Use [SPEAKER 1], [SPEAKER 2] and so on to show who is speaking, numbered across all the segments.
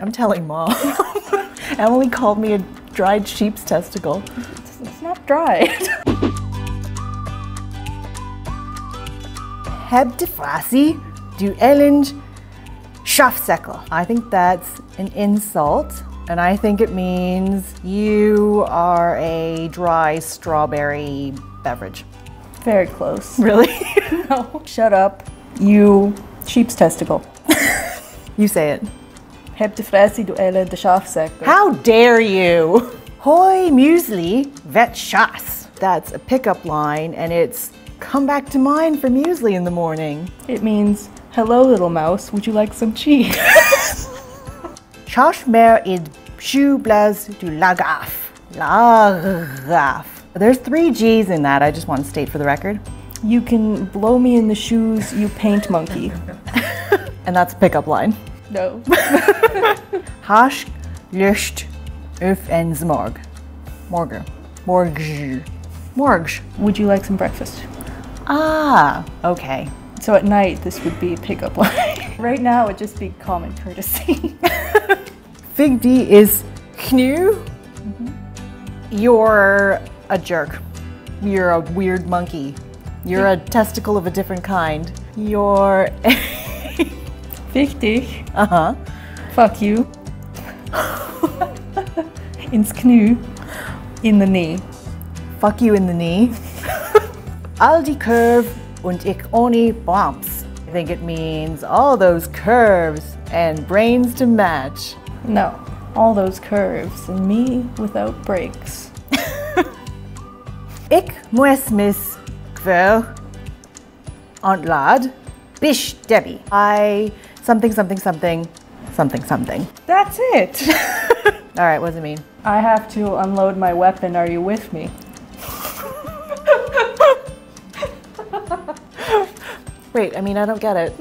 [SPEAKER 1] I'm telling Mom. Emily called me a dried sheep's testicle.
[SPEAKER 2] It's not dried.
[SPEAKER 1] Heb de frasi du elend schafsäckel. I think that's an insult, and I think it means you are a dry strawberry beverage.
[SPEAKER 2] Very close.
[SPEAKER 1] Really?
[SPEAKER 2] No. Shut up, you sheep's testicle.
[SPEAKER 1] You say it.
[SPEAKER 2] Heb de frasi du elend schafsäckel.
[SPEAKER 1] How dare you? Hoi muesli vet chas. That's a pickup line, and it's come back to mind for muesli in the morning.
[SPEAKER 2] It means, hello little mouse, would you like some cheese?
[SPEAKER 1] Chash mer id shu blaz du lagaf. Lagaf. There's 3 G's in that, I just want to state for the record.
[SPEAKER 2] You can blow me in the shoes, you paint monkey.
[SPEAKER 1] And that's a pickup line.
[SPEAKER 2] No.
[SPEAKER 1] Hash lust uf en zmorg. Morger. Morg. Morg. Would
[SPEAKER 2] you like some breakfast?
[SPEAKER 1] Ah, okay.
[SPEAKER 2] So at night, this would be a pickup line. Right now, it'd just be common courtesy.
[SPEAKER 1] Fig D is knu. You're a jerk. You're a weird monkey. You're a testicle of a different kind. You're
[SPEAKER 2] Wichtig.
[SPEAKER 1] Uh-huh.
[SPEAKER 2] Fuck you. Ins knu. In the knee.
[SPEAKER 1] Fuck you in the knee. All die curve und ich ohne bumps. I think it means all those curves and brains to match.
[SPEAKER 2] No, all those curves and me without brakes.
[SPEAKER 1] Ik moes mis kvel ontlad bish Debbie. I something.
[SPEAKER 2] That's it.
[SPEAKER 1] All right, what does it mean?
[SPEAKER 2] I have to unload my weapon. Are you with me?
[SPEAKER 1] Wait, I mean, I don't get it.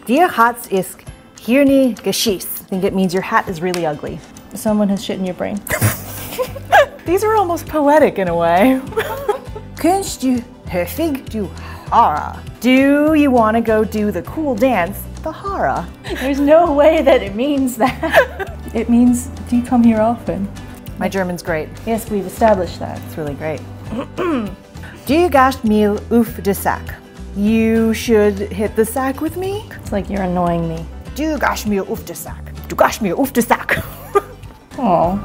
[SPEAKER 1] Dir Hats ist hirni geschiss. I think it means your hat is really ugly.
[SPEAKER 2] Someone has shit in your brain.
[SPEAKER 1] These are almost poetic in a way. Kunst du höfig du hara? Do you want to go do the cool dance, the hara?
[SPEAKER 2] There's no way that it means that. It means, do you come here often?
[SPEAKER 1] My German's great.
[SPEAKER 2] Yes, we've established that.
[SPEAKER 1] It's really great. Du gast mir auf de sack. You should hit the sack with me?
[SPEAKER 2] It's like you're annoying me.
[SPEAKER 1] Du gast mir auf de sack. Du gast mir auf de sack.
[SPEAKER 2] Oh.